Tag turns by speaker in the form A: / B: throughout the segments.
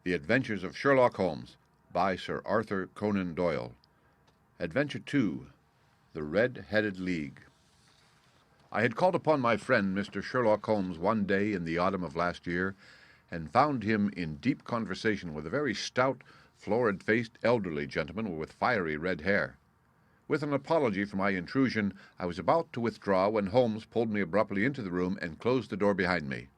A: The Adventures of Sherlock Holmes by Sir Arthur Conan Doyle. Adventure 2. The Red-Headed League. I had called upon my friend Mr. Sherlock Holmes one day in the autumn of last year, and found him in deep conversation with a very stout, florid-faced, elderly gentleman with fiery red hair. With an apology for my intrusion, I was about to withdraw when Holmes pulled me abruptly into the room and closed the door behind me.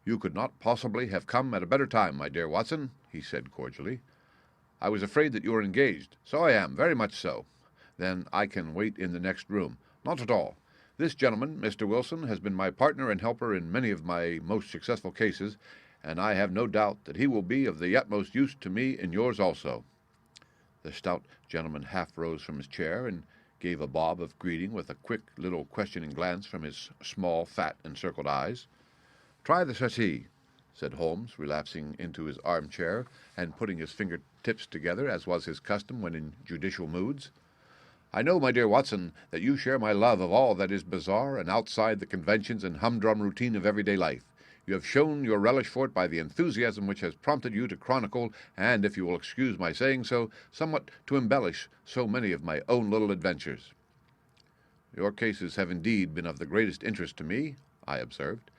A: "You could not possibly have come at a better time, my dear Watson," he said cordially. "I was afraid that you were engaged." "So I am, very much so." "Then I can wait in the next room." "Not at all. This gentleman, Mr. Wilson, has been my partner and helper in many of my most successful cases, and I have no doubt that he will be of the utmost use to me in yours also." The stout gentleman half rose from his chair and gave a bob of greeting with a quick little questioning glance from his small, fat, encircled eyes. "Try the settee," said Holmes, relapsing into his armchair and putting his finger-tips together, as was his custom when in judicial moods. "I know, my dear Watson, that you share my love of all that is bizarre and outside the conventions and humdrum routine of everyday life. You have shown your relish for it by the enthusiasm which has prompted you to chronicle, and, if you will excuse my saying so, somewhat to embellish so many of my own little adventures." "Your cases have indeed been of the greatest interest to me," I observed.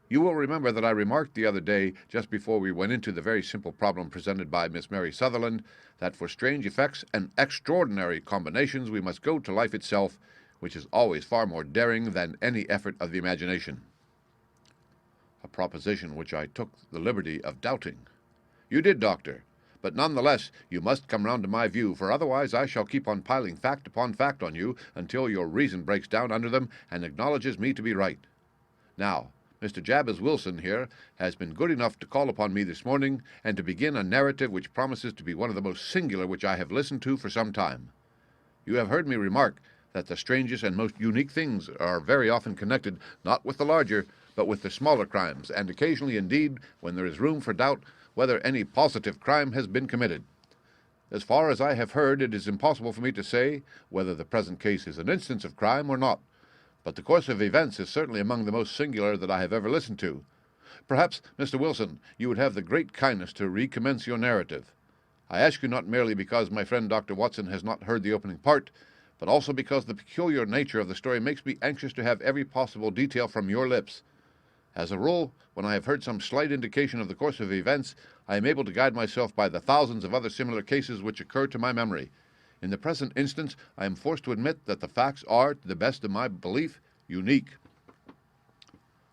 A: "You will remember that I remarked the other day, just before we went into the very simple problem presented by Miss Mary Sutherland, that for strange effects and extraordinary combinations we must go to life itself, which is always far more daring than any effort of the imagination." A proposition which I took the liberty of doubting. "You did, Doctor. But none the less you must come round to my view, for otherwise I shall keep on piling fact upon fact on you until your reason breaks down under them and acknowledges me to be right. Now, Mr. Jabez Wilson here has been good enough to call upon me this morning and to begin a narrative which promises to be one of the most singular which I have listened to for some time. You have heard me remark that the strangest and most unique things are very often connected, not with the larger, but with the smaller crimes, and occasionally, indeed, when there is room for doubt whether any positive crime has been committed. As far as I have heard, it is impossible for me to say whether the present case is an instance of crime or not, but the course of events is certainly among the most singular that I have ever listened to. Perhaps, Mr. Wilson, you would have the great kindness to recommence your narrative. I ask you not merely because my friend Dr. Watson has not heard the opening part, but also because the peculiar nature of the story makes me anxious to have every possible detail from your lips. As a rule, when I have heard some slight indication of the course of events, I am able to guide myself by the thousands of other similar cases which occur to my memory. In the present instance, I am forced to admit that the facts are, to the best of my belief, unique."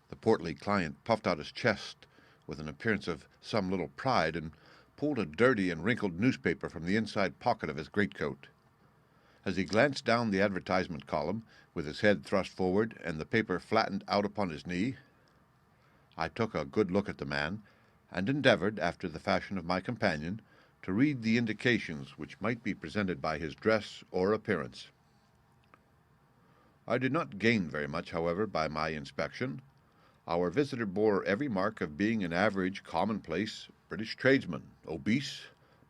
A: The portly client puffed out his chest with an appearance of some little pride and pulled a dirty and wrinkled newspaper from the inside pocket of his greatcoat. As he glanced down the advertisement column, with his head thrust forward and the paper flattened out upon his knee, I took a good look at the man, and endeavored, after the fashion of my companion, to read the indications which might be presented by his dress or appearance. I did not gain very much, however, by my inspection. Our visitor bore every mark of being an average, commonplace British tradesman, obese,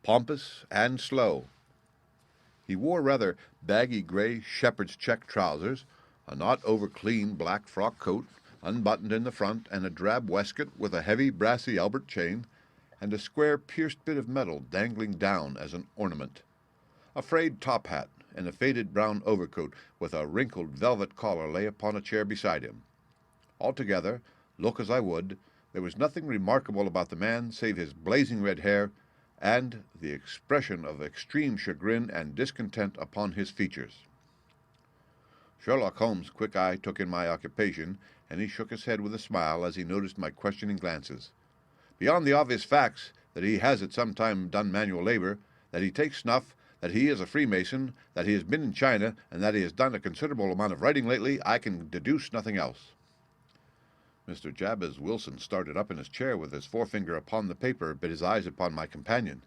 A: pompous, and slow. He wore rather baggy gray shepherd's check trousers, a not over-clean black frock coat, unbuttoned in the front, and a drab waistcoat with a heavy brassy Albert chain, and a square pierced bit of metal dangling down as an ornament. A frayed top hat and a faded brown overcoat with a wrinkled velvet collar lay upon a chair beside him. Altogether, look as I would, there was nothing remarkable about the man save his blazing red hair and the expression of extreme chagrin and discontent upon his features. Sherlock Holmes' quick eye took in my occupation, and he shook his head with a smile as he noticed my questioning glances. Beyond the obvious facts that he has at some time done manual labor, that he takes snuff, that he is a Freemason, that he has been in China, and that he has done a considerable amount of writing lately, I can deduce nothing else. Mr. Jabez Wilson started up in his chair with his forefinger upon the paper, but his eyes upon my companion.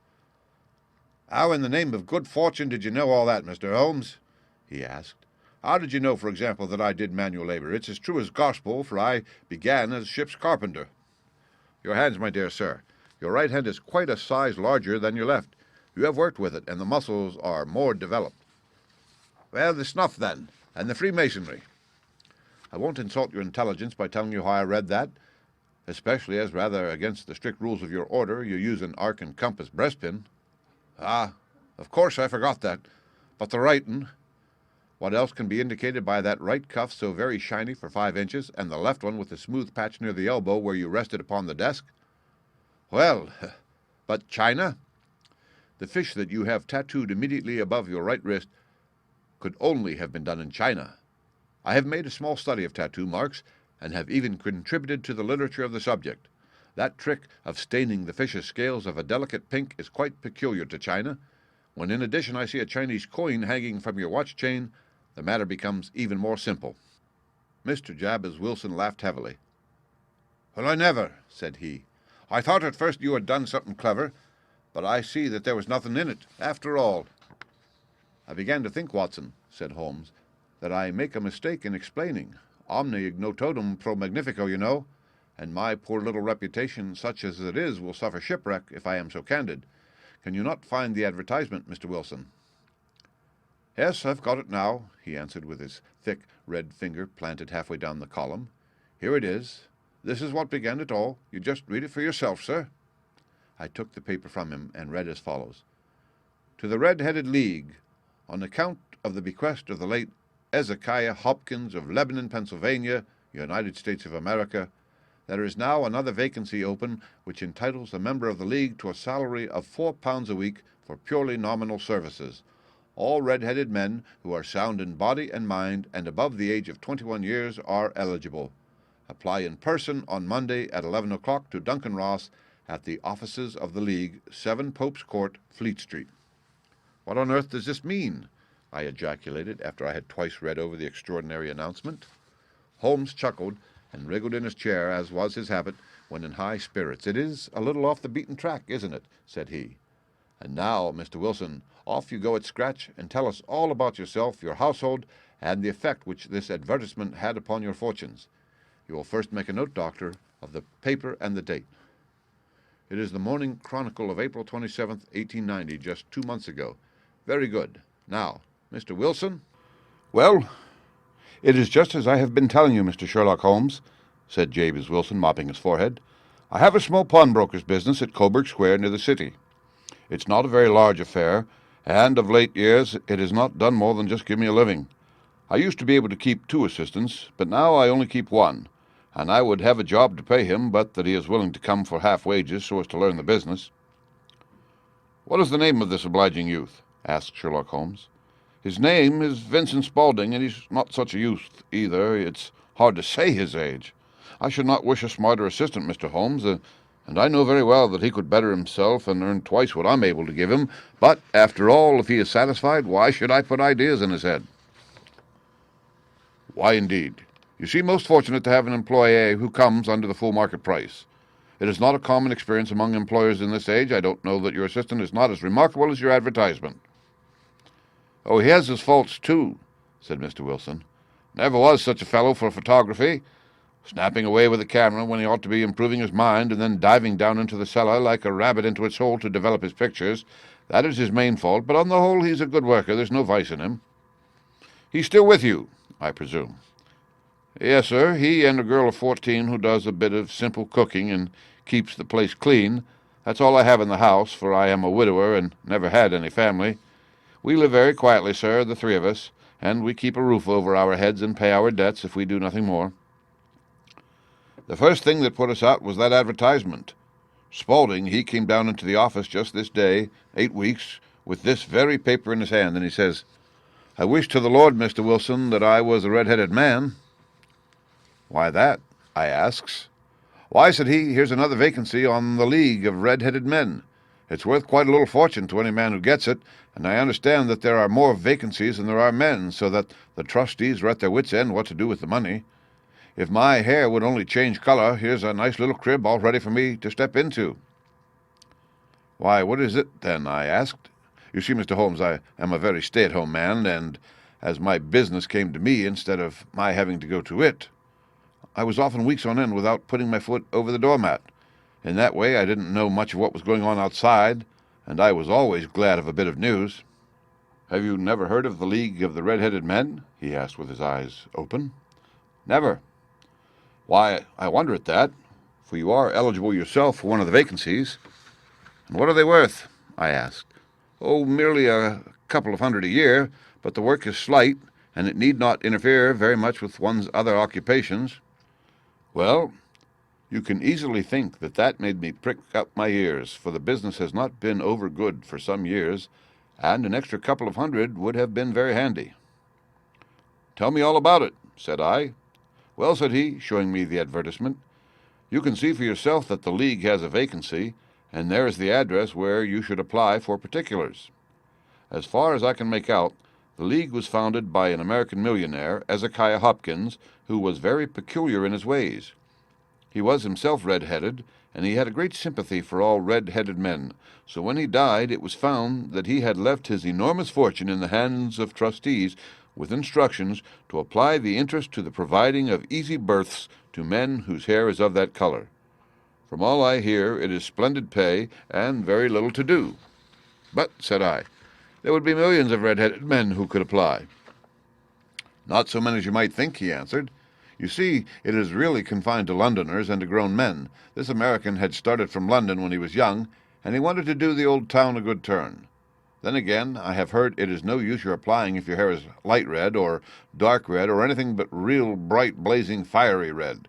A: "How in the name of good fortune did you know all that, Mr. Holmes?" he asked. "How did you know, for example, that I did manual labor? It's as true as gospel, for I began as ship's carpenter." "Your hands, my dear sir. Your right hand is quite a size larger than your left. You have worked with it, and the muscles are more developed." "Well, the snuff, then, and the Freemasonry." "I won't insult your intelligence by telling you how I read that. especially as, rather against the strict rules of your order, you use an arc and compass breastpin." "Ah, of course I forgot that. But the writin', what else can be indicated by that right cuff so very shiny for 5 inches, and the left one with the smooth patch near the elbow where you rested upon the desk?" "Well, but China? The fish that you have tattooed immediately above your right wrist could only have been done in China. I have made a small study of tattoo marks, and have even contributed to the literature of the subject. That trick of staining the fish's scales of a delicate pink is quite peculiar to China. When in addition I see a Chinese coin hanging from your watch chain, the matter becomes even more simple." Mr. Jabez Wilson laughed heavily. "Well, I never," said he. "I thought at first you had done something clever, but I see that there was nothing in it, after all." "I began to think, Watson," said Holmes, "that I make a mistake in explaining. Omne ignototum pro magnifico, you know, and my poor little reputation, such as it is, will suffer shipwreck if I am so candid. Can you not find the advertisement, Mr. Wilson?" "Yes, I've got it now," he answered, with his thick red finger planted halfway down the column. "Here it is. This is what began it all. You just read it for yourself, sir." I took the paper from him and read as follows: "To the Red-Headed League, on account of the bequest of the late Ezekiah Hopkins of Lebanon, Pennsylvania, United States of America, there is now another vacancy open which entitles a member of the League to a salary of £4 a week for purely nominal services. All red-headed men who are sound in body and mind and above the age of 21 years are eligible. Apply in person on Monday at 11 o'clock to Duncan Ross at the offices of the League, 7 Pope's Court, Fleet Street." "What on earth does this mean?" I ejaculated after I had twice read over the extraordinary announcement. Holmes chuckled and wriggled in his chair, as was his habit when in high spirits. "It is a little off the beaten track, isn't it?" said he. "And now, Mr. Wilson, off you go at scratch, and tell us all about yourself, your household, and the effect which this advertisement had upon your fortunes. You will first make a note, Doctor, of the paper and the date." "It is the Morning Chronicle of April 27th, 1890, just 2 months ago." "Very good. Now, Mr. Wilson?" "Well, it is just as I have been telling you, Mr. Sherlock Holmes," said Jabez Wilson, mopping his forehead. "I have a small pawnbroker's business at Coburg Square, near the city. It's not a very large affair, and of late years it has not done more than just give me a living. I used to be able to keep 2 assistants, but now I only keep 1, and I would have a job to pay him, but that he is willing to come for half wages so as to learn the business." "What is the name of this obliging youth?" asked Sherlock Holmes. "His name is Vincent Spaulding, and he's not such a youth either. It's hard to say his age. I should not wish a smarter assistant, Mr. Holmes, and I know very well that he could better himself and earn twice what I'm able to give him. But, after all, if he is satisfied, why should I put ideas in his head?" "Why, indeed? You seem most fortunate to have an employee who comes under the full market price. It is not a common experience among employers in this age. I don't know that your assistant is not as remarkable as your advertisement." "Oh, he has his faults, too," said Mr. Wilson. "Never was such a fellow for photography, snapping away with a camera when he ought to be improving his mind, and then diving down into the cellar like a rabbit into its hole to develop his pictures. That is his main fault, but on the whole he's a good worker. There's no vice in him." "He's still with you, I presume?" "Yes, sir. He and a girl of 14 who does a bit of simple cooking and keeps the place clean. That's all I have in the house, for I am a widower and never had any family. We live very quietly, sir, the 3 of us, and we keep a roof over our heads and pay our debts if we do nothing more." "The first thing that put us out was that advertisement. Spaulding, he came down into the office just this day, 8 weeks, with this very paper in his hand, and he says, 'I wish to the Lord, Mr. Wilson, that I was a red-headed man.' 'Why that?' I asks. 'Why,' said he, 'here's another vacancy on the League of Red-Headed Men. It's worth quite a little fortune to any man who gets it, and I understand that there are more vacancies than there are men, so that the trustees are at their wits' end what to do with the money. If my hair would only change color, here's a nice little crib all ready for me to step into.' 'Why, what is it, then?' I asked. You see, Mr. Holmes, I am a very stay-at-home man, and as my business came to me instead of my having to go to it, I was often weeks on end without putting my foot over the doormat. In that way I didn't know much of what was going on outside, and I was always glad of a bit of news.' 'Have you never heard of the League of the Red-Headed Men?' he asked with his eyes open. 'Never.' 'Why, I wonder at that, for you are eligible yourself for one of the vacancies." "And what are they worth?" I asked. "Oh, merely a couple of hundred a year, but the work is slight, and it need not interfere very much with one's other occupations." Well, you can easily think that made me prick up my ears, for the business has not been over good for some years, and an extra couple of hundred would have been very handy. "Tell me all about it," said I. "Well," said he, showing me the advertisement, "you can see for yourself that the League has a vacancy, and there is the address where you should apply for particulars. As far as I can make out, the League was founded by an American millionaire, Ezekiah Hopkins, who was very peculiar in his ways. He was himself red-headed, and he had a great sympathy for all red-headed men, so when he died it was found that he had left his enormous fortune in the hands of trustees, with instructions to apply the interest to the providing of easy berths to men whose hair is of that color. From all I hear, it is splendid pay, and very little to do." "But," said I, "there would be millions of red-headed men who could apply." "Not so many as you might think," he answered. "You see, it is really confined to Londoners and to grown men. This American had started from London when he was young, and he wanted to do the old town a good turn. Then again, I have heard it is no use your applying if your hair is light red or dark red or anything but real bright, blazing, fiery red.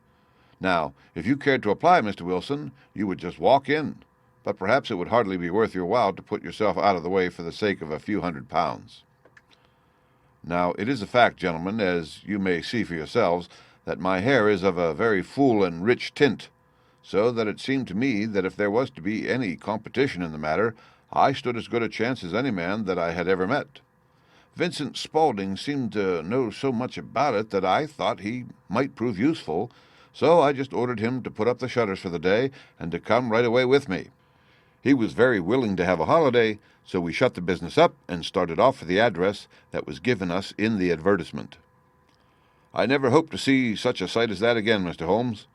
A: Now, if you cared to apply, Mr. Wilson, you would just walk in, but perhaps it would hardly be worth your while to put yourself out of the way for the sake of a few £100. Now, it is a fact, gentlemen, as you may see for yourselves, that my hair is of a very full and rich tint, so that it seemed to me that if there was to be any competition in the matter, I stood as good a chance as any man that I had ever met. Vincent Spaulding seemed to know so much about it that I thought he might prove useful, so I just ordered him to put up the shutters for the day and to come right away with me. He was very willing to have a holiday, so we shut the business up and started off for the address that was given us in the advertisement. I never hoped to see such a sight as that again, Mr. Holmes.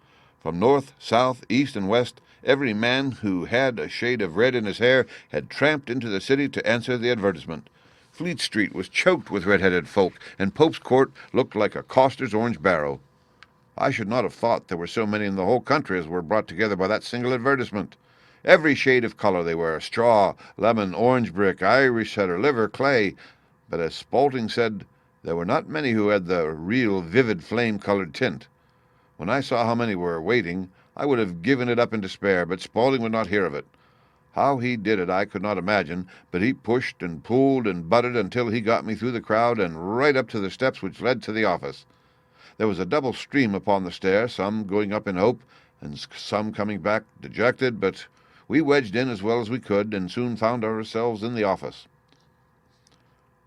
A: From north, south, east, and west, every man who had a shade of red in his hair had tramped into the city to answer the advertisement. Fleet Street was choked with red-headed folk, and Pope's Court looked like a coster's orange barrow. I should not have thought there were so many in the whole country as were brought together by that single advertisement. Every shade of color they were, straw, lemon, orange brick, Irish setter, liver, clay, but as Spaulding said, there were not many who had the real vivid flame-colored tint. When I saw how many were waiting, I would have given it up in despair, but Spaulding would not hear of it. How he did it I could not imagine, but he pushed and pulled and butted until he got me through the crowd and right up to the steps which led to the office. There was a double stream upon the stair, some going up in hope, and some coming back dejected, but we wedged in as well as we could, and soon found ourselves in the office.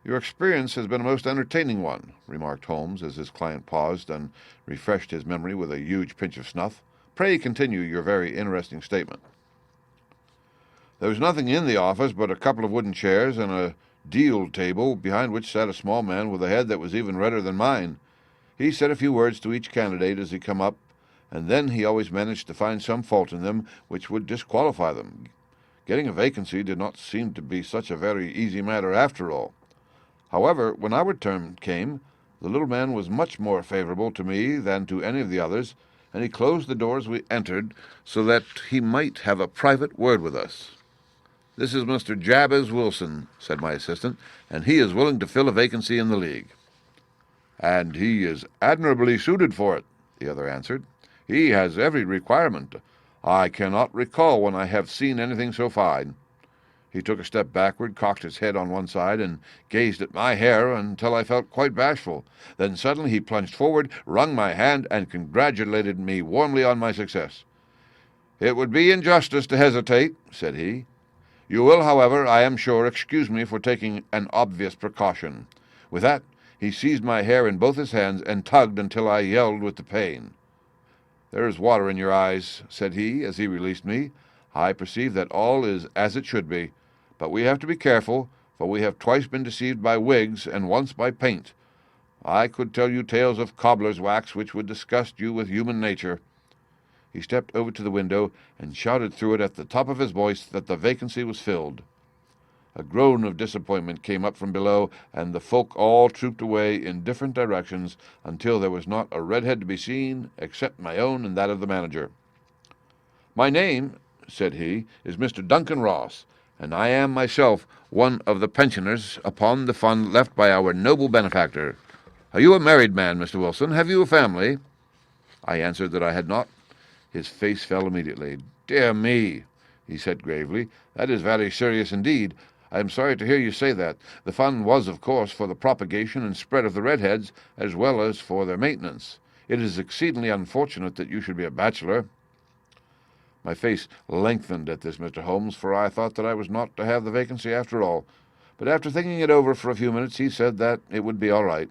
A: "Your experience has been a most entertaining one," remarked Holmes, as his client paused and refreshed his memory with a huge pinch of snuff. "Pray continue your very interesting statement." "There was nothing in the office but a couple of wooden chairs and a deal table, behind which sat a small man with a head that was even redder than mine. He said a few words to each candidate as he come up, and then he always managed to find some fault in them which would disqualify them. Getting a vacancy did not seem to be such a very easy matter after all. However, when our turn came, the little man was much more favorable to me than to any of the others, and he closed the door as we entered so that he might have a private word with us. 'This is Mr. Jabez Wilson,' said my assistant, 'and he is willing to fill a vacancy in the League.' 'And he is admirably suited for it,' the other answered. 'He has every requirement. I cannot recall when I have seen anything so fine.' He took a step backward, cocked his head on one side, and gazed at my hair until I felt quite bashful. Then suddenly he plunged forward, wrung my hand, and congratulated me warmly on my success. 'It would be injustice to hesitate,' said he. 'You will, however, I am sure, excuse me for taking an obvious precaution.' With that, he seized my hair in both his hands and tugged until I yelled with the pain. 'There is water in your eyes,' said he, as he released me. 'I perceive that all is as it should be. But we have to be careful, for we have twice been deceived by wigs and once by paint. I could tell you tales of cobbler's wax which would disgust you with human nature.' He stepped over to the window and shouted through it at the top of his voice that the vacancy was filled. A groan of disappointment came up from below, and the folk all trooped away in different directions until there was not a red head to be seen except my own and that of the manager. "My name," said he, "is Mr. Duncan Ross, and I am myself one of the pensioners upon the fund left by our noble benefactor. Are you a married man, Mr. Wilson? Have you a family?" I answered that I had not. His face fell immediately. "Dear me," he said gravely, "that is very serious indeed. I am sorry to hear you say that. The fund was, of course, for the propagation and spread of the redheads, as well as for their maintenance. It is exceedingly unfortunate that you should be a bachelor." My face lengthened at this, Mr. Holmes, for I thought that I was not to have the vacancy after all. But after thinking it over for a few minutes, he said that it would be all right.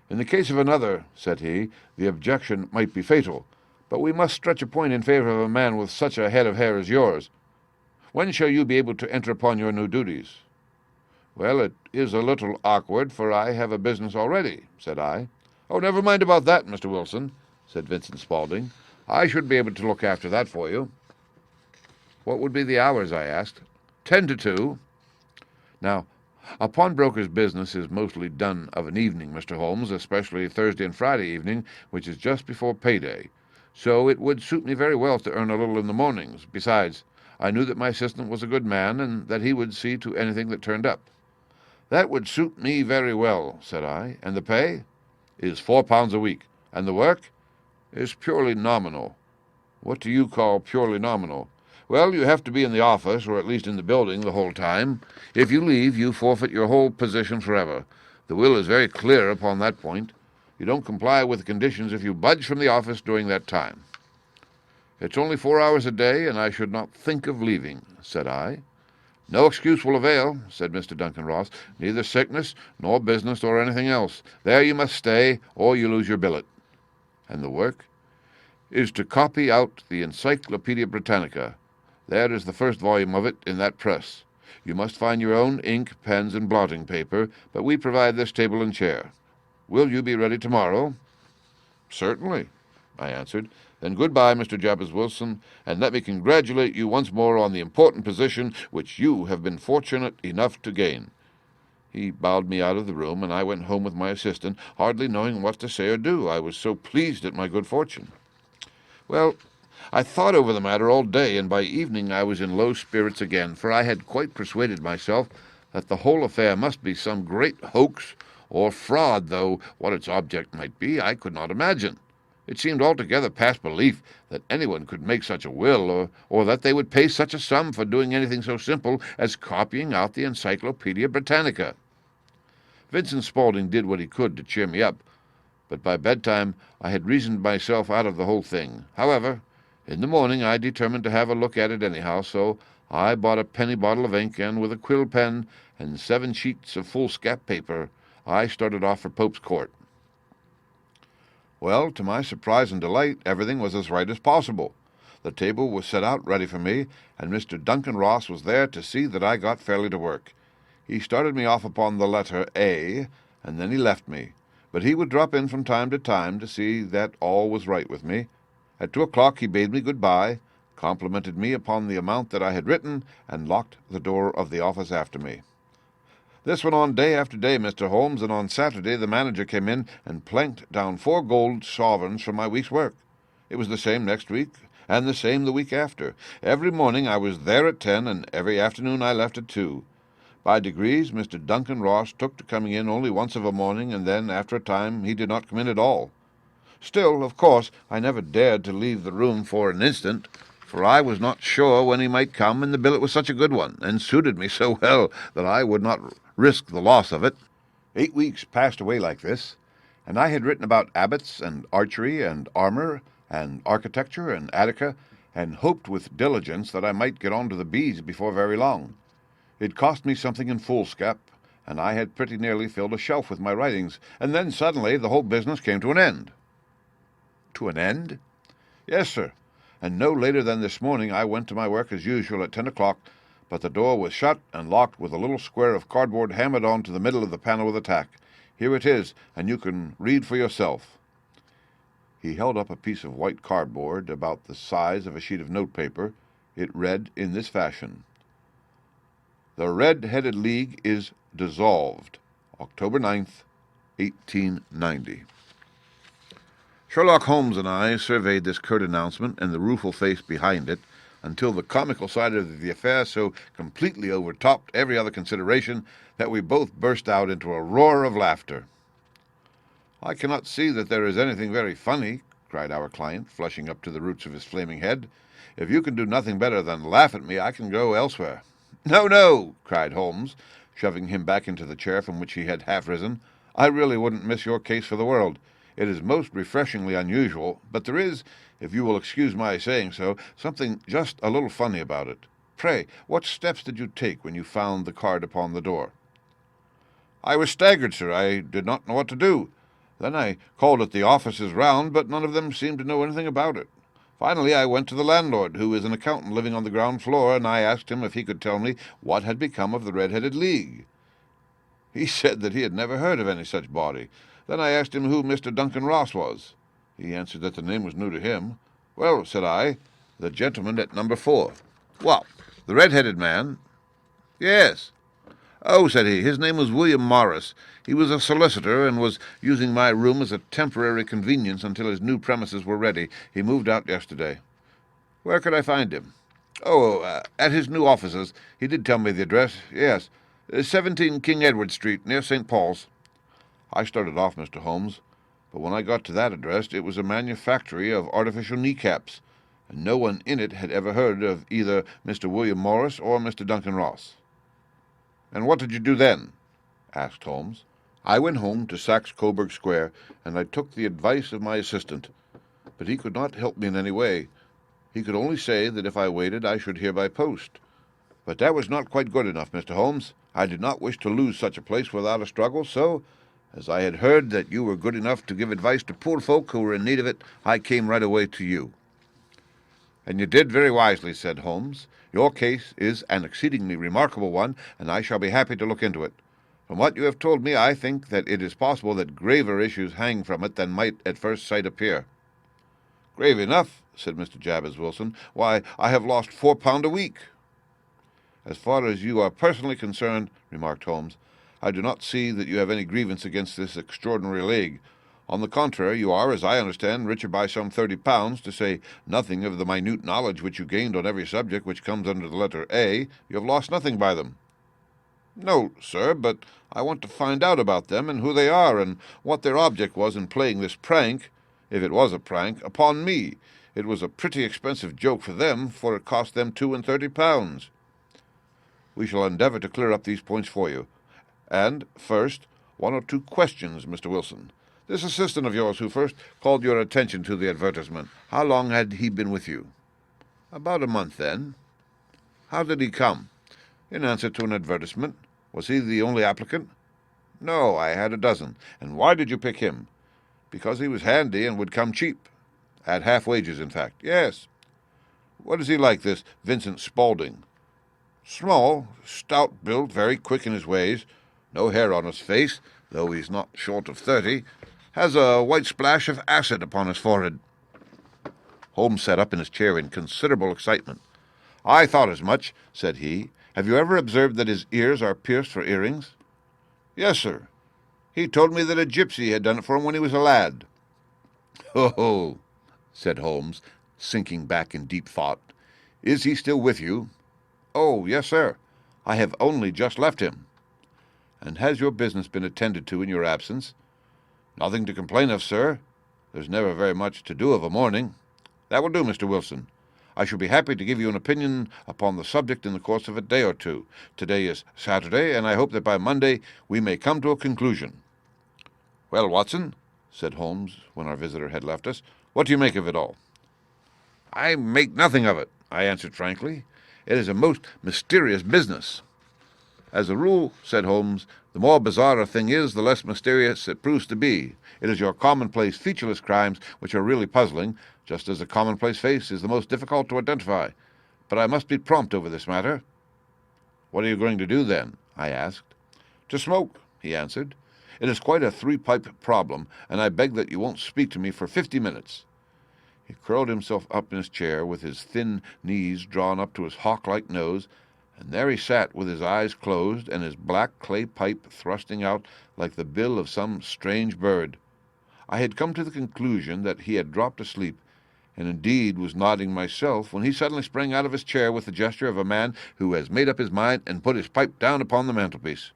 A: "In the case of another," said he, "the objection might be fatal. But we must stretch a point in favor of a man with such a head of hair as yours. When shall you be able to enter upon your new duties?" "Well, it is a little awkward, for I have a business already," said I. "Oh, never mind about that, Mr. Wilson," said Vincent Spaulding. "I should be able to look after that for you." "What would be the hours?" I asked. 10 to 2. Now, a pawnbroker's business is mostly done of an evening, Mr. Holmes, especially Thursday and Friday evening, which is just before payday. So it would suit me very well to earn a little in the mornings. Besides, I knew that my assistant was a good man, and that he would see to anything that turned up. "That would suit me very well," said I. "And the pay?" "Is £4 a week. And the work?" "Is purely nominal." "What do you call purely nominal?" "Well, you have to be in the office, or at least in the building, the whole time. If you leave, you forfeit your whole position forever. The will is very clear upon that point. You don't comply with the conditions if you budge from the office during that time." "It's only 4 hours a day, and I should not think of leaving," said I. "No excuse will avail," said Mr. Duncan Ross, "neither sickness, nor business, or anything else. There you must stay, or you lose your billet." "And the work?" "Is to copy out the Encyclopedia Britannica. There is the first volume of it in that press. You must find your own ink, pens, and blotting paper, but we provide this table and chair. Will you be ready tomorrow?" "Certainly," I answered. "Then good-bye, Mr. Jabez Wilson, and let me congratulate you once more on the important position which you have been fortunate enough to gain." He bowed me out of the room, and I went home with my assistant, hardly knowing what to say or do. I was so pleased at my good fortune. Well, I thought over the matter all day, and by evening I was in low spirits again, for I had quite persuaded myself that the whole affair must be some great hoax or fraud, though what its object might be I could not imagine. It seemed altogether past belief that anyone could make such a will, or that they would pay such a sum for doing anything so simple as copying out the Encyclopedia Britannica. Vincent Spaulding did what he could to cheer me up, but by bedtime I had reasoned myself out of the whole thing. However, in the morning I determined to have a look at it anyhow, so I bought a penny bottle of ink, and with a quill pen and 7 sheets of foolscap paper, I started off for Pope's Court. Well, to my surprise and delight, everything was as right as possible. The table was set out ready for me, and Mr. Duncan Ross was there to see that I got fairly to work. He started me off upon the letter A, and then he left me. But he would drop in from time to see that all was right with me. At 2 o'clock he bade me good-bye, complimented me upon the amount that I had written, and locked the door of the office after me. This went on day after day, Mr. Holmes, and on Saturday the manager came in and planked down 4 gold sovereigns for my week's work. It was the same next week, and the same the week after. Every morning I was there at 10, and every afternoon I left at 2. By degrees, Mr. Duncan Ross took to coming in only once of a morning, and then, after a time, he did not come in at all. Still, of course, I never dared to leave the room for an instant, for I was not sure when he might come, and the billet was such a good one, and suited me so well, that I would not risk the loss of it. 8 weeks passed away like this, and I had written about abbots, and archery, and armor, and architecture, and Attica, and hoped with diligence that I might get on to the bees before very long. It cost me something in foolscap, and I had pretty nearly filled a shelf with my writings, and then suddenly the whole business came to an end. To an end? Yes, sir, and no later than this morning I went to my work as usual at 10 o'clock, but the door was shut and locked with a little square of cardboard hammered on to the middle of the panel with a tack. Here it is, and you can read for yourself. He held up a piece of white cardboard about the size of a sheet of notepaper. It read in this fashion: "The Red-Headed League is dissolved. October 9th, 1890. Sherlock Holmes and I surveyed this curt announcement and the rueful face behind it until the comical side of the affair so completely overtopped every other consideration that we both burst out into a roar of laughter. "I cannot see that there is anything very funny," cried our client, flushing up to the roots of his flaming head. "If you can do nothing better than laugh at me, I can go elsewhere." "No, no," cried Holmes, shoving him back into the chair from which he had half risen. "I really wouldn't miss your case for the world. It is most refreshingly unusual, but there is, if you will excuse my saying so, something just a little funny about it. Pray, what steps did you take when you found the card upon the door?" "I was staggered, sir. I did not know what to do. Then I called at the offices round, but none of them seemed to know anything about it. Finally, I went to the landlord, who is an accountant living on the ground floor, and I asked him if he could tell me what had become of the Red-Headed League. He said that he had never heard of any such body. Then I asked him who Mr. Duncan Ross was. He answered that the name was new to him. "Well," said I, "the gentleman at number 4. "What, the red-headed man?" "Yes." "Oh," said he, "his name was William Morris. He was a solicitor and was using my room as a temporary convenience until his new premises were ready. He moved out yesterday." "Where could I find him?" "Oh, at his new offices. He did tell me the address. Yes, 17 King Edward Street, near St. Paul's." I started off, Mr. Holmes, but when I got to that address it was a manufactory of artificial kneecaps, and no one in it had ever heard of either Mr. William Morris or Mr. Duncan Ross." "And what did you do then?" asked Holmes. "I went home to Saxe-Coburg Square, and I took the advice of my assistant. But he could not help me in any way. He could only say that if I waited I should hear by post. But that was not quite good enough, Mr. Holmes. I did not wish to lose such a place without a struggle, so, as I had heard that you were good enough to give advice to poor folk who were in need of it, I came right away to you." "And you did very wisely," said Holmes. "Your case is an exceedingly remarkable one, and I shall be happy to look into it. From what you have told me, I think that it is possible that graver issues hang from it than might at first sight appear." "Grave enough," said Mr. Jabez Wilson. "Why, I have lost £4 a week." "As far as you are personally concerned," remarked Holmes, "I do not see that you have any grievance against this extraordinary league. On the contrary, you are, as I understand, richer by some £30, to say nothing of the minute knowledge which you gained on every subject which comes under the letter A. You have lost nothing by them." "No, sir, but I want to find out about them, and who they are, and what their object was in playing this prank, if it was a prank, upon me. It was a pretty expensive joke for them, for it cost them £32. "We shall endeavor to clear up these points for you. And, first, 1 or 2 questions, Mr. Wilson. This assistant of yours who first called your attention to the advertisement, how long had he been with you?" "About a month, then." "How did he come?" "In answer to an advertisement." "Was he the only applicant?" "No, I had a dozen." "And why did you pick him?" "Because he was handy and would come cheap." "At half wages, in fact." "Yes." "What is he like, this Vincent Spaulding?" "Small, stout built, very quick in his ways. No hair on his face, though he's not short of 30. Has a white splash of acid upon his forehead." Holmes sat up in his chair in considerable excitement. "I thought as much," said he. "Have you ever observed that his ears are pierced for earrings?" "Yes, sir. He told me that a gypsy had done it for him when he was a lad." "Oh," said Holmes, sinking back in deep thought. "Is he still with you?" "Oh, yes, sir. I have only just left him." "And has your business been attended to in your absence?" "Nothing to complain of, sir. There's never very much to do of a morning." "That will do, Mr. Wilson. I shall be happy to give you an opinion upon the subject in the course of a day or two. Today is Saturday, and I hope that by Monday we may come to a conclusion." "Well, Watson," said Holmes, when our visitor had left us, "what do you make of it all?" "I make nothing of it," I answered frankly. "It is a most mysterious business." "As a rule," said Holmes, "the more bizarre a thing is, the less mysterious it proves to be. It is your commonplace, featureless crimes which are really puzzling, just as a commonplace face is the most difficult to identify. But I must be prompt over this matter." "What are you going to do, then?" I asked. "To smoke," he answered. "It is quite a 3-pipe problem, and I beg that you won't speak to me for 50 minutes. He curled himself up in his chair, with his thin knees drawn up to his hawk-like nose, and there he sat with his eyes closed and his black clay pipe thrusting out like the bill of some strange bird. I had come to the conclusion that he had dropped asleep, and indeed was nodding myself, when he suddenly sprang out of his chair with the gesture of a man who has made up his mind and put his pipe down upon the mantelpiece.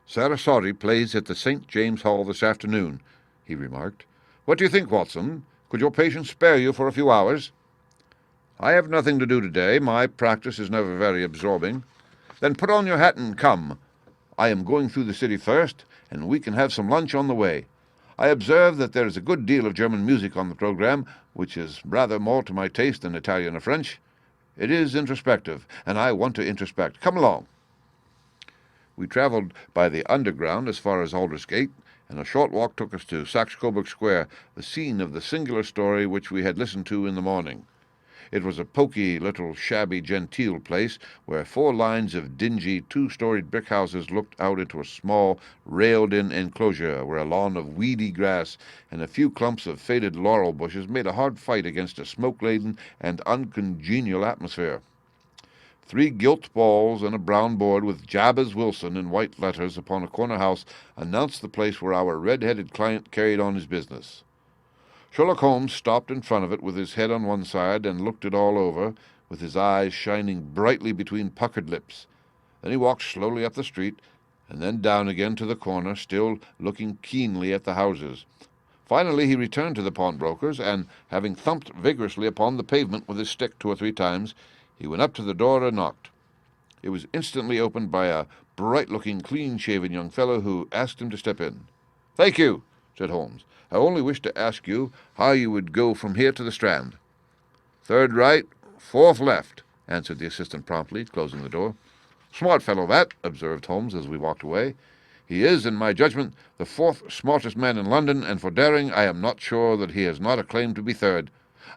A: "Sarasate plays at the St. James Hall this afternoon," he remarked. "What do you think, Watson? Could your patient spare you for a few hours?" "I have nothing to do today. My practice is never very absorbing." "Then put on your hat and come. I am going through the city first, and we can have some lunch on the way. I observe that there is a good deal of German music on the programme, which is rather more to my taste than Italian or French. It is introspective, and I want to introspect. Come along." We travelled by the Underground as far as Aldersgate, and a short walk took us to Saxe-Coburg Square, the scene of the singular story which we had listened to in the morning. It was a poky, little, shabby, genteel place, where 4 lines of dingy, 2-storied brick houses looked out into a small, railed-in enclosure, where a lawn of weedy grass and a few clumps of faded laurel bushes made a hard fight against a smoke-laden and uncongenial atmosphere. 3 gilt balls and a brown board with Jabez Wilson in white letters upon a corner house announced the place where our red-headed client carried on his business. Sherlock Holmes stopped in front of it with his head on one side and looked it all over, with his eyes shining brightly between puckered lips. Then he walked slowly up the street, and then down again to the corner, still looking keenly at the houses. Finally he returned to the pawnbroker's, and, having thumped vigorously upon the pavement with his stick 2 or 3 times, he went up to the door and knocked. It was instantly opened by a bright-looking, clean-shaven young fellow who asked him to step in. "Thank you," said Holmes. "I only wished to ask you how you would go from here to the Strand." "3rd right, 4th left," answered the assistant promptly, closing the door. "Smart fellow that," observed Holmes as we walked away. "He is, in my judgment, the 4th smartest man in London, and for daring I am not sure that he has not a claim to be 3rd.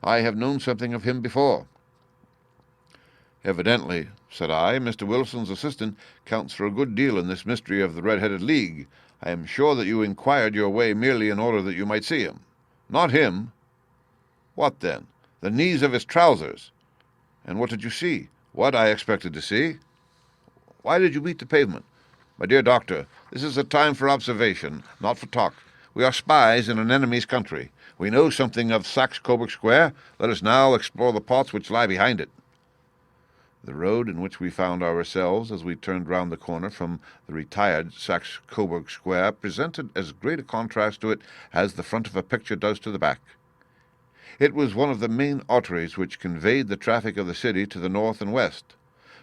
A: I have known something of him before." "Evidently," said I, "Mr. Wilson's assistant counts for a good deal in this mystery of the Red-Headed League. I am sure that you inquired your way merely in order that you might see him." "Not him." "What then?" "The knees of his trousers." "And what did you see?" "What I expected to see." "Why did you beat the pavement?" "My dear doctor, this is a time for observation, not for talk. We are spies in an enemy's country. We know something of Saxe-Coburg Square. Let us now explore the parts which lie behind it." The road in which we found ourselves as we turned round the corner from the retired Saxe-Coburg Square presented as great a contrast to it as the front of a picture does to the back. It was one of the main arteries which conveyed the traffic of the city to the north and west.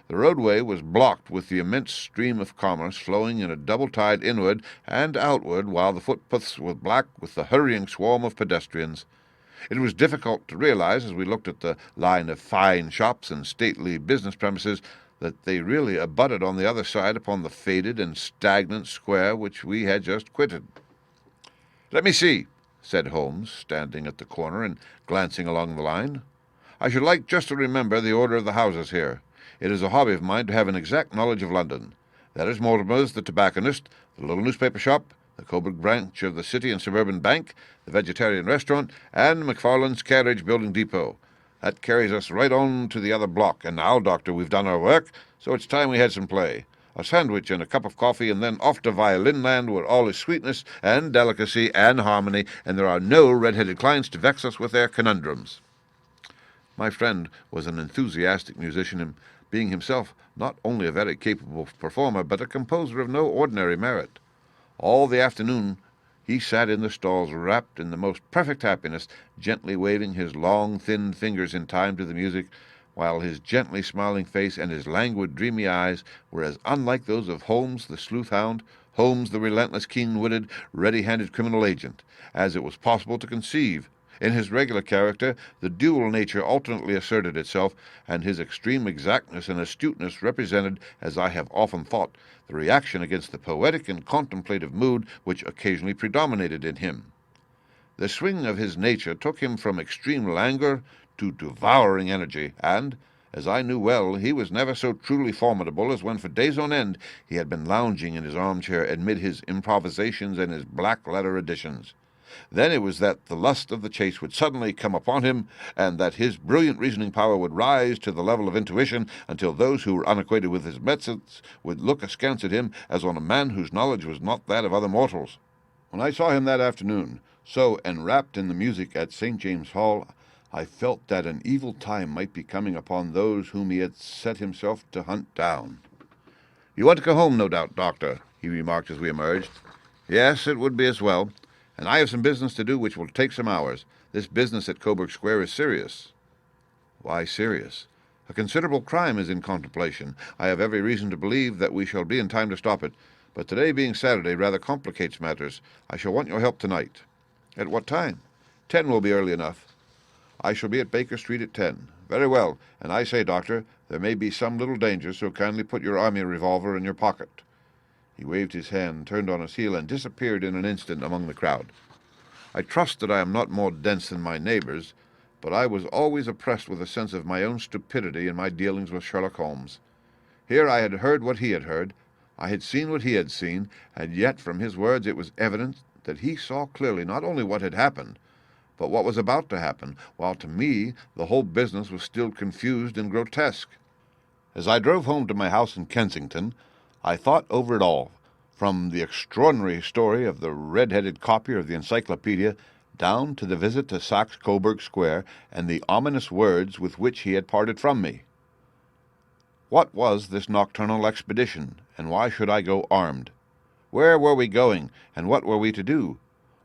A: The roadway was blocked with the immense stream of commerce flowing in a double tide inward and outward, while the footpaths were black with the hurrying swarm of pedestrians. It was difficult to realize, as we looked at the line of fine shops and stately business premises, that they really abutted on the other side upon the faded and stagnant square which we had just quitted. "Let me see," said Holmes, standing at the corner and glancing along the line. "I should like just to remember the order of the houses here. It is a hobby of mine to have an exact knowledge of London. There is Mortimer's, the tobacconist, the little newspaper shop, the Coburg branch of the City and Suburban Bank, the vegetarian restaurant, and McFarland's carriage building depot. That carries us right on to the other block. And now, Doctor, we've done our work, so it's time we had some play. A sandwich and a cup of coffee, and then off to violin land, where all is sweetness and delicacy and harmony, and there are no red-headed clients to vex us with their conundrums." My friend was an enthusiastic musician, and being himself not only a very capable performer, but a composer of no ordinary merit. All the afternoon he sat in the stalls wrapped in the most perfect happiness, gently waving his long, thin fingers in time to the music, while his gently smiling face and his languid, dreamy eyes were as unlike those of Holmes the sleuth-hound, Holmes the relentless, keen-witted, ready-handed criminal agent, as it was possible to conceive. In his regular character, the dual nature alternately asserted itself, and his extreme exactness and astuteness represented, as I have often thought, the reaction against the poetic and contemplative mood which occasionally predominated in him. The swing of his nature took him from extreme languor to devouring energy, and, as I knew well, he was never so truly formidable as when for days on end he had been lounging in his armchair amid his improvisations and his black-letter editions. Then it was that the lust of the chase would suddenly come upon him, and that his brilliant reasoning power would rise to the level of intuition, until those who were unacquainted with his methods would look askance at him as on a man whose knowledge was not that of other mortals. When I saw him that afternoon, So, enwrapped in the music at St. James's Hall, I felt that an evil time might be coming upon those whom he had set himself to hunt down. "You want to go home, no doubt, Doctor," he remarked as we emerged. "Yes, it would be as well. And I have some business to do which will take some hours. This business at Coburg Square is serious." "Why serious?" "A considerable crime is in contemplation. I have every reason to believe that we shall be in time to stop it. But today being Saturday rather complicates matters. I shall want your help tonight." "At what time?" "10 will be early enough." "I shall be at Baker Street at 10. "Very well. And I say, Doctor, there may be some little danger, so kindly put your army revolver in your pocket." He waved his hand, turned on his heel, and disappeared in an instant among the crowd. I trust that I am not more dense than my neighbors, but I was always oppressed with a sense of my own stupidity in my dealings with Sherlock Holmes. Here I had heard what he had heard, I had seen what he had seen, and yet from his words it was evident that he saw clearly not only what had happened, but what was about to happen, while to me the whole business was still confused and grotesque. As I drove home to my house in Kensington, I thought over it all, from the extraordinary story of the red-headed copier of the encyclopedia down to the visit to Saxe-Coburg Square and the ominous words with which he had parted from me. What was this nocturnal expedition, and why should I go armed? Where were we going, and what were we to do?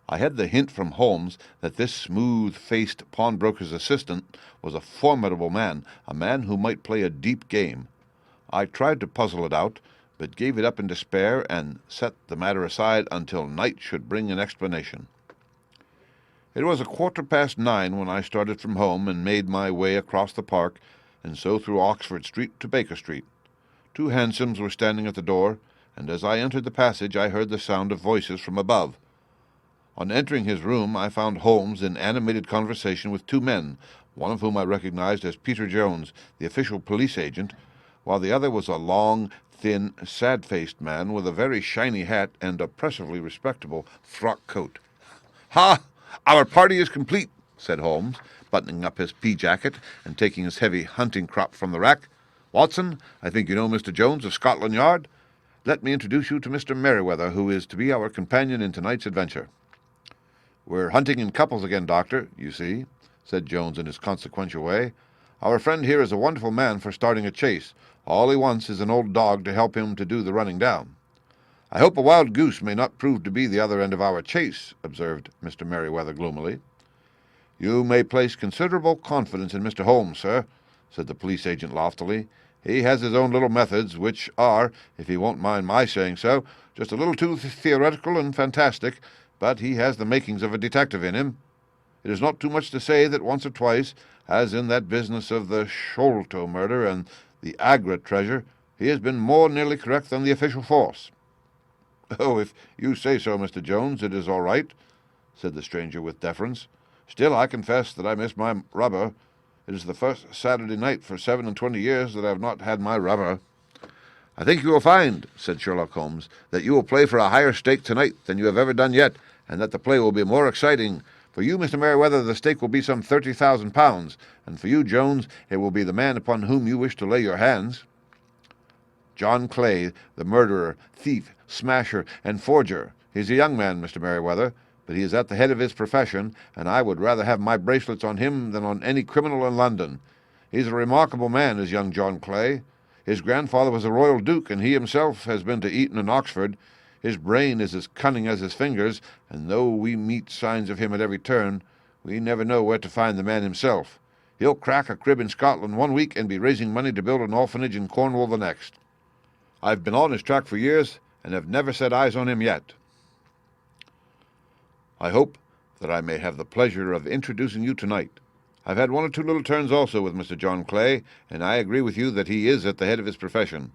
A: I had the hint from Holmes that this smooth-faced pawnbroker's assistant was a formidable man, a man who might play a deep game. I tried to puzzle it out, but gave it up in despair and set the matter aside until night should bring an explanation. It was 9:15 when I started from home and made my way across the park, and so through Oxford Street to Baker Street. 2 hansoms were standing at the door, and as I entered the passage I heard the sound of voices from above. On entering his room I found Holmes in animated conversation with 2 men, one of whom I recognized as Peter Jones, the official police agent, while the other was a long, thin, sad-faced man with a very shiny hat and oppressively respectable frock coat. "Ha! Our party is complete," said Holmes, buttoning up his pea-jacket and taking his heavy hunting crop from the rack. "Watson, I think you know Mr. Jones of Scotland Yard. Let me introduce you to Mr. Merryweather, who is to be our companion in tonight's adventure." "We're hunting in couples again, Doctor, you see," said Jones in his consequential way. "Our friend here is a wonderful man for starting a chase. All he wants is an old dog to help him to do the running down." "I hope a wild goose may not prove to be the other end of our chase," observed Mr. Merryweather gloomily. "You may place considerable confidence in Mr. Holmes, sir," said the police agent loftily. "He has his own little methods, which are, if he won't mind my saying so, just a little too theoretical and fantastic, but he has the makings of a detective in him. It is not too much to say that once or twice, as in that business of the Sholto murder and the Agra treasure, he has been more nearly correct than the official force." "Oh, if you say so, Mr. Jones, it is all right," said the stranger with deference. "Still, I confess that I miss my rubber. It is the first Saturday night for 27 years that I have not had my rubber." "I think you will find," said Sherlock Holmes, "that you will play for a higher stake tonight than you have ever done yet, and that the play will be more exciting. For you, Mr. Merryweather, the stake will be some £30,000, and for you, Jones, it will be the man upon whom you wish to lay your hands." "John Clay, the murderer, thief, smasher, and forger. He is a young man, Mr. Merryweather, but he is at the head of his profession, and I would rather have my bracelets on him than on any criminal in London. He is a remarkable man, is young John Clay. His grandfather was a royal duke, and he himself has been to Eton and Oxford. His brain is as cunning as his fingers, and though we meet signs of him at every turn, we never know where to find the man himself. He'll crack a crib in Scotland one week and be raising money to build an orphanage in Cornwall the next. I've been on his track for years, and have never set eyes on him yet." "I hope that I may have the pleasure of introducing you tonight. I've had 1 or 2 little turns also with Mr. John Clay, and I agree with you that he is at the head of his profession.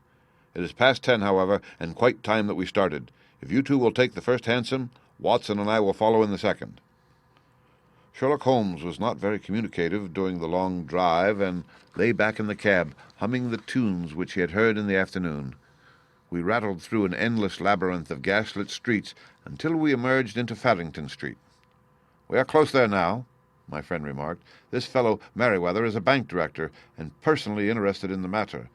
A: It is past 10, however, and quite time that we started. If you 2 will take the first hansom, Watson and I will follow in the second." Sherlock Holmes was not very communicative during the long drive, and lay back in the cab, humming the tunes which he had heard in the afternoon. We rattled through an endless labyrinth of gaslit streets until we emerged into Farrington Street. "We are close there now," my friend remarked. "This fellow Merryweather is a bank director, and personally interested in the matter.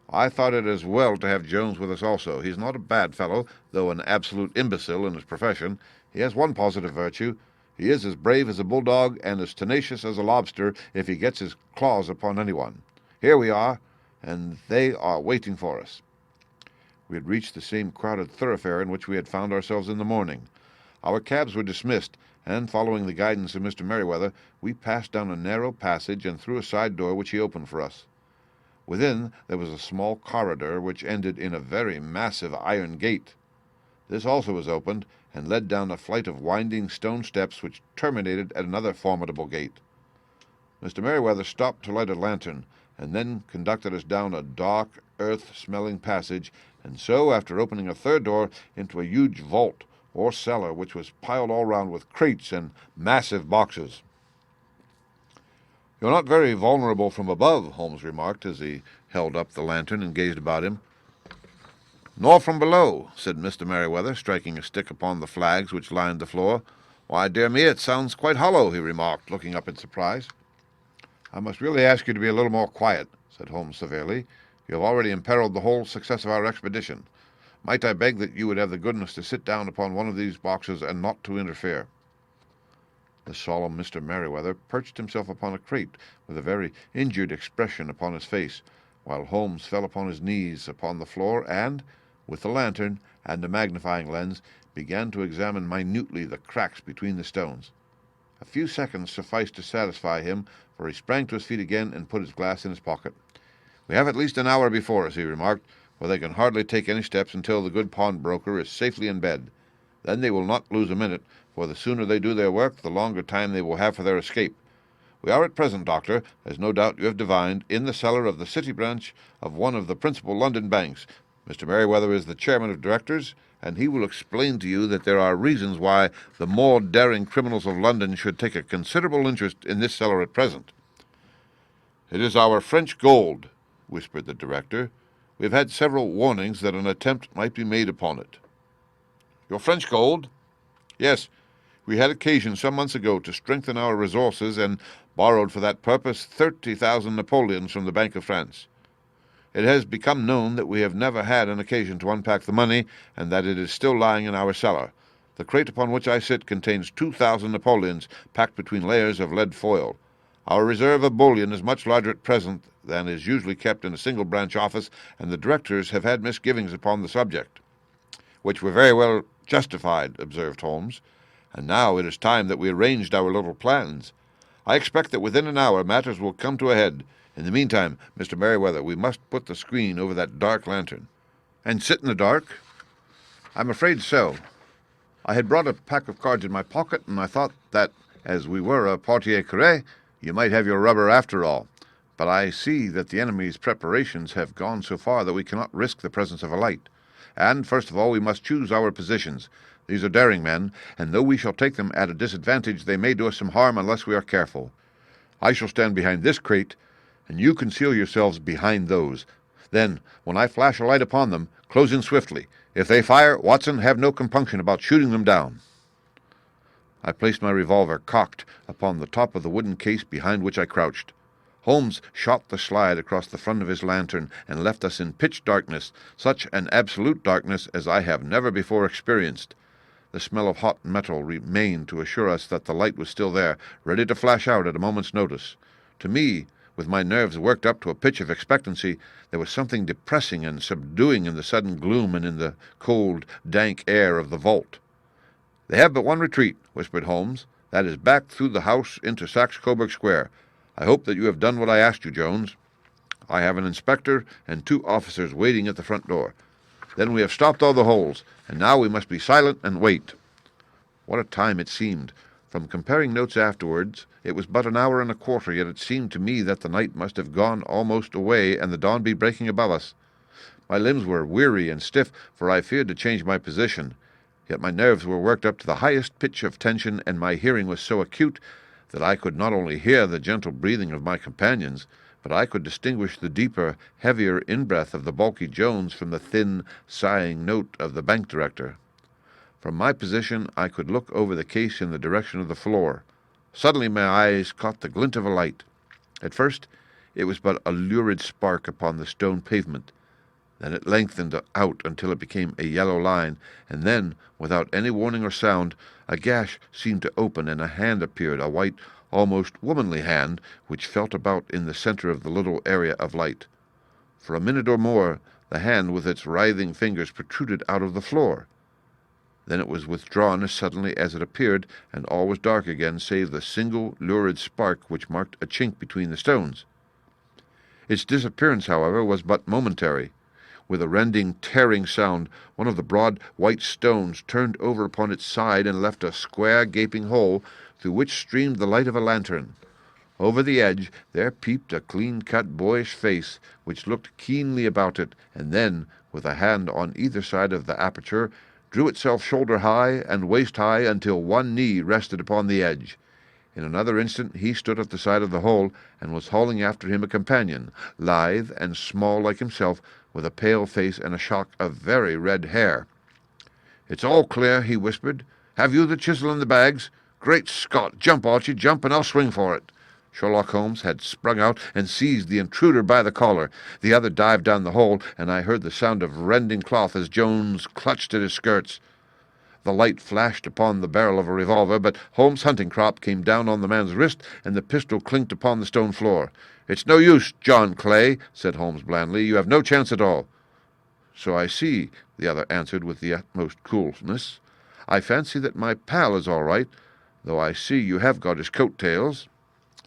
A: I thought it as well to have Jones with us also. He's not a bad fellow, though an absolute imbecile in his profession. He has one positive virtue. He is as brave as a bulldog and as tenacious as a lobster if he gets his claws upon anyone. Here we are, and they are waiting for us." We had reached the same crowded thoroughfare in which we had found ourselves in the morning. Our cabs were dismissed, and, following the guidance of Mr. Merryweather, we passed down a narrow passage and through a side door which he opened for us. Within there was a small corridor which ended in a very massive iron gate. This also was opened, and led down a flight of winding stone steps which terminated at another formidable gate. Mr. Merryweather stopped to light a lantern, and then conducted us down a dark, earth-smelling passage, and so, after opening a third door, into a huge vault, or cellar, which was piled all round with crates and massive boxes. "You're not very vulnerable from above," Holmes remarked as he held up the lantern and gazed about him. "Nor from below," said Mr. Merryweather, striking a stick upon the flags which lined the floor. "Why, dear me, it sounds quite hollow," he remarked, looking up in surprise. "I must really ask you to be a little more quiet," said Holmes severely. "You have already imperiled the whole success of our expedition. Might I beg that you would have the goodness to sit down upon one of these boxes and not to interfere?" The solemn Mr. Merryweather perched himself upon a crate with a very injured expression upon his face, while Holmes fell upon his knees upon the floor and, with the lantern and a magnifying lens, began to examine minutely the cracks between the stones. A few seconds sufficed to satisfy him, for he sprang to his feet again and put his glass in his pocket. "We have at least an hour before us," he remarked, "for they can hardly take any steps until the good pawnbroker is safely in bed. Then they will not lose a minute, for the sooner they do their work, the longer time they will have for their escape. We are at present, Doctor, as no doubt you have divined, in the cellar of the city branch of one of the principal London banks. Mr. Merryweather is the chairman of directors, and he will explain to you that there are reasons why the more daring criminals of London should take a considerable interest in this cellar at present." "It is our French gold," whispered the director. "We have had several warnings that an attempt might be made upon it." "Your French gold?" "Yes. We had occasion some months ago to strengthen our resources, and borrowed for that purpose 30,000 Napoleons from the Bank of France. It has become known that we have never had an occasion to unpack the money, and that it is still lying in our cellar. The crate upon which I sit contains 2,000 Napoleons packed between layers of lead foil. Our reserve of bullion is much larger at present than is usually kept in a single branch office, and the directors have had misgivings upon the subject." "Which were very well justified," observed Holmes. "And now it is time that we arranged our little plans. I expect that within an hour matters will come to a head. In the meantime, Mr. Merryweather, we must put the screen over that dark lantern." "And sit in the dark?" "I'm afraid so. I had brought a pack of cards in my pocket, and I thought that, as we were a partie carré, you might have your rubber after all. But I see that the enemy's preparations have gone so far that we cannot risk the presence of a light. And, first of all, we must choose our positions. These are daring men, and though we shall take them at a disadvantage, they may do us some harm unless we are careful. I shall stand behind this crate, and you conceal yourselves behind those. Then, when I flash a light upon them, close in swiftly. If they fire, Watson, have no compunction about shooting them down." I placed my revolver cocked upon the top of the wooden case behind which I crouched. Holmes shot the slide across the front of his lantern and left us in pitch darkness, such an absolute darkness as I have never before experienced. The smell of hot metal remained to assure us that the light was still there, ready to flash out at a moment's notice. To me, with my nerves worked up to a pitch of expectancy, there was something depressing and subduing in the sudden gloom and in the cold, dank air of the vault. "They have but one retreat," whispered Holmes. "That is back through the house into Saxe-Coburg Square. I hope that you have done what I asked you, Jones. I have an inspector and 2 officers waiting at the front door. Then we have stopped all the holes, and now we must be silent and wait." What a time it seemed! From comparing notes afterwards, it was but an hour and a quarter, yet it seemed to me that the night must have gone almost away, and the dawn be breaking above us. My limbs were weary and stiff, for I feared to change my position. Yet my nerves were worked up to the highest pitch of tension, and my hearing was so acute that I could not only hear the gentle breathing of my companions, but I could distinguish the deeper, heavier in-breath of the bulky Jones from the thin, sighing note of the bank director. From my position I could look over the case in the direction of the floor. Suddenly my eyes caught the glint of a light. At first it was but a lurid spark upon the stone pavement. Then it lengthened out until it became a yellow line, and then, without any warning or sound, a gash seemed to open and a hand appeared, a white, almost womanly hand, which felt about in the center of the little area of light. For a minute or more, the hand with its writhing fingers protruded out of the floor. Then it was withdrawn as suddenly as it appeared, and all was dark again, save the single lurid spark which marked a chink between the stones. Its disappearance, however, was but momentary. With a rending, tearing sound, one of the broad white stones turned over upon its side and left a square, gaping hole, through which streamed the light of a lantern. Over the edge there peeped a clean-cut, boyish face, which looked keenly about it, and then, with a hand on either side of the aperture, drew itself shoulder-high and waist-high until one knee rested upon the edge. In another instant he stood at the side of the hole, and was hauling after him a companion, lithe and small like himself, with a pale face and a shock of very red hair. "It's all clear," he whispered. "Have you the chisel and the bags? Great Scott! Jump, Archie, jump, and I'll swing for it." Sherlock Holmes had sprung out and seized the intruder by the collar. The other dived down the hole, and I heard the sound of rending cloth as Jones clutched at his skirts. The light flashed upon the barrel of a revolver, but Holmes' hunting-crop came down on the man's wrist, and the pistol clinked upon the stone floor. "It's no use, John Clay," said Holmes blandly. "You have no chance at all." "So I see," the other answered with the utmost coolness. "I fancy that my pal is all right, though I see you have got his coat-tails."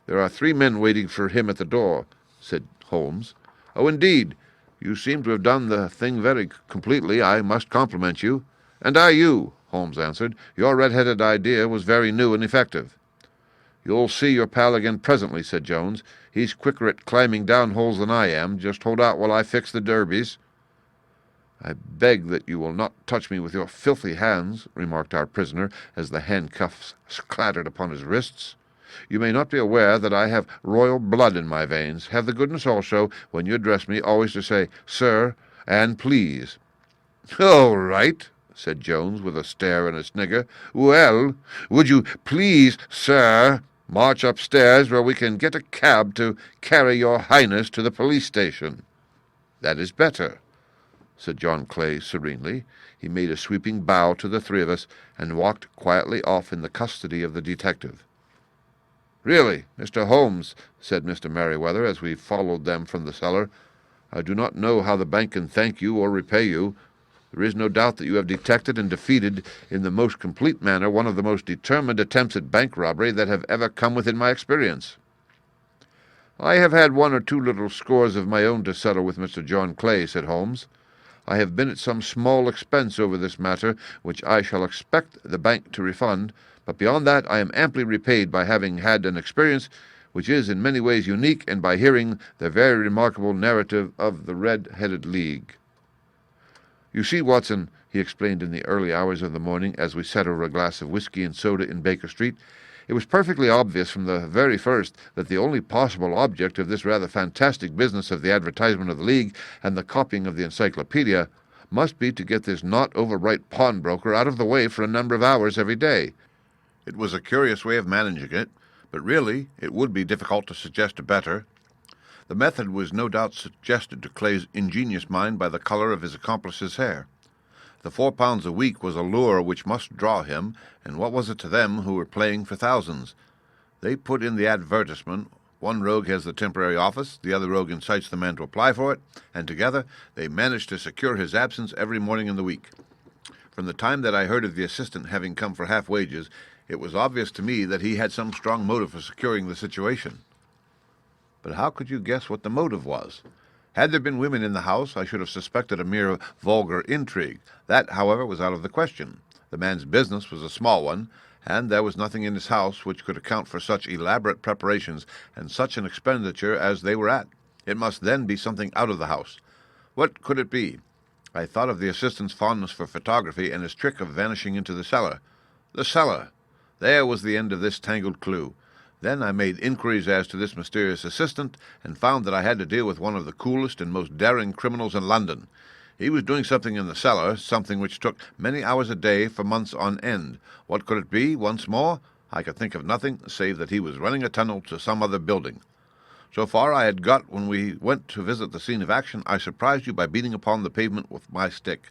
A: "There are 3 men waiting for him at the door," said Holmes. "Oh, indeed. You seem to have done the thing very completely. I must compliment you." "And I you," Holmes answered. "Your red-headed idea was very new and effective." "You'll see your pal again presently," said Jones. "He's quicker at climbing down holes than I am. Just hold out while I fix the derbies." "I beg that you will not touch me with your filthy hands," remarked our prisoner, as the handcuffs clattered upon his wrists. "You may not be aware that I have royal blood in my veins. Have the goodness also, when you address me, always to say 'sir' and 'please.'" "All right," said Jones, with a stare and a snigger. "Well, would you please, sir, march upstairs where we can get a cab to carry your highness to the police station?" "That is better," said John Clay serenely. He made a sweeping bow to the 3 of us, and walked quietly off in the custody of the detective. "Really, Mr. Holmes," said Mr. Merryweather, as we followed them from the cellar, "I do not know how the bank can thank you or repay you. There is no doubt that you have detected and defeated in the most complete manner one of the most determined attempts at bank robbery that have ever come within my experience." "I have had 1 or 2 little scores of my own to settle with Mr. John Clay," said Holmes. "I have been at some small expense over this matter, which I shall expect the bank to refund, but beyond that I am amply repaid by having had an experience which is in many ways unique, and by hearing the very remarkable narrative of the Red-Headed League. You see, Watson," he explained in the early hours of the morning as we sat over a glass of whiskey and soda in Baker Street, "it was perfectly obvious from the very first that the only possible object of this rather fantastic business of the advertisement of the League and the copying of the encyclopedia must be to get this not-over-bright pawnbroker out of the way for a number of hours every day. It was a curious way of managing it, but really it would be difficult to suggest a better. The method was no doubt suggested to Clay's ingenious mind by the color of his accomplice's hair. The £4 a week was a lure which must draw him, and what was it to them who were playing for thousands? They put in the advertisement, one rogue has the temporary office, the other rogue incites the man to apply for it, and together they managed to secure his absence every morning in the week. From the time that I heard of the assistant having come for half wages, it was obvious to me that he had some strong motive for securing the situation." "But how could you guess what the motive was?" "Had there been women in the house, I should have suspected a mere vulgar intrigue. That, however, was out of the question. The man's business was a small one, and there was nothing in his house which could account for such elaborate preparations and such an expenditure as they were at. It must then be something out of the house. What could it be? I thought of the assistant's fondness for photography and his trick of vanishing into the cellar. The cellar! There was the end of this tangled clue. Then I made inquiries as to this mysterious assistant, and found that I had to deal with one of the coolest and most daring criminals in London. He was doing something in the cellar, something which took many hours a day for months on end. What could it be, once more? I could think of nothing, save that he was running a tunnel to some other building. So far I had got when we went to visit the scene of action. I surprised you by beating upon the pavement with my stick.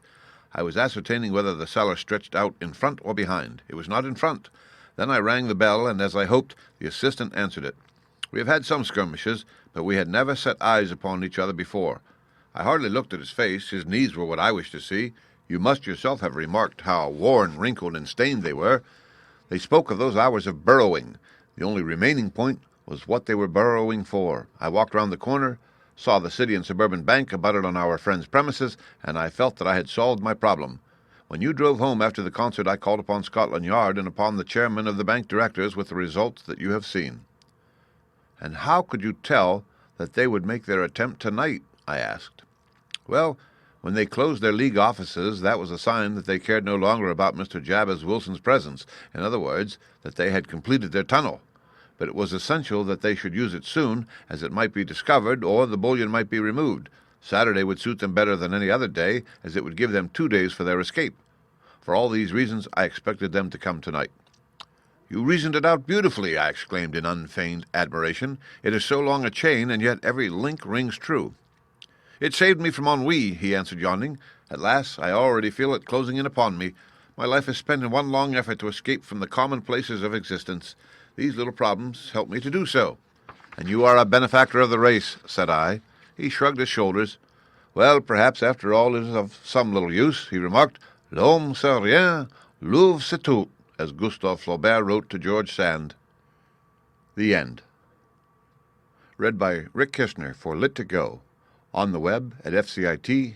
A: I was ascertaining whether the cellar stretched out in front or behind. It was not in front. Then I rang the bell, and as I hoped, the assistant answered it. We have had some skirmishes, but we had never set eyes upon each other before. I hardly looked at his face. His knees were what I wished to see. You must yourself have remarked how worn, wrinkled, and stained they were. They spoke of those hours of burrowing. The only remaining point was what they were burrowing for. I walked round the corner, saw the City and Suburban Bank abutted on our friend's premises, and I felt that I had solved my problem. When you drove home after the concert, I called upon Scotland Yard and upon the chairman of the bank directors with the results that you have seen. And how could you tell that they would make their attempt tonight? I asked. Well, when they closed their league offices, that was a sign that they cared no longer about Mr. Jabez Wilson's presence. In other words, that they had completed their tunnel. But it was essential that they should use it soon, as it might be discovered or the bullion might be removed. Saturday would suit them better than any other day, as it would give them 2 days for their escape. For all these reasons, I expected them to come tonight. You reasoned it out beautifully, I exclaimed in unfeigned admiration. It is so long a chain, and yet every link rings true. It saved me from ennui, he answered, yawning. At last, I already feel it closing in upon me. My life is spent in one long effort to escape from the commonplaces of existence. These little problems help me to do so. And you are a benefactor of the race, said I. He shrugged his shoulders. Well, perhaps after all it is of some little use, he remarked. L'homme c'est rien, l'ouvre c'est tout, as Gustave Flaubert wrote to George Sand. The End. Read by Rick Kishner for Lit2Go. On the web at fcit.usf.edu.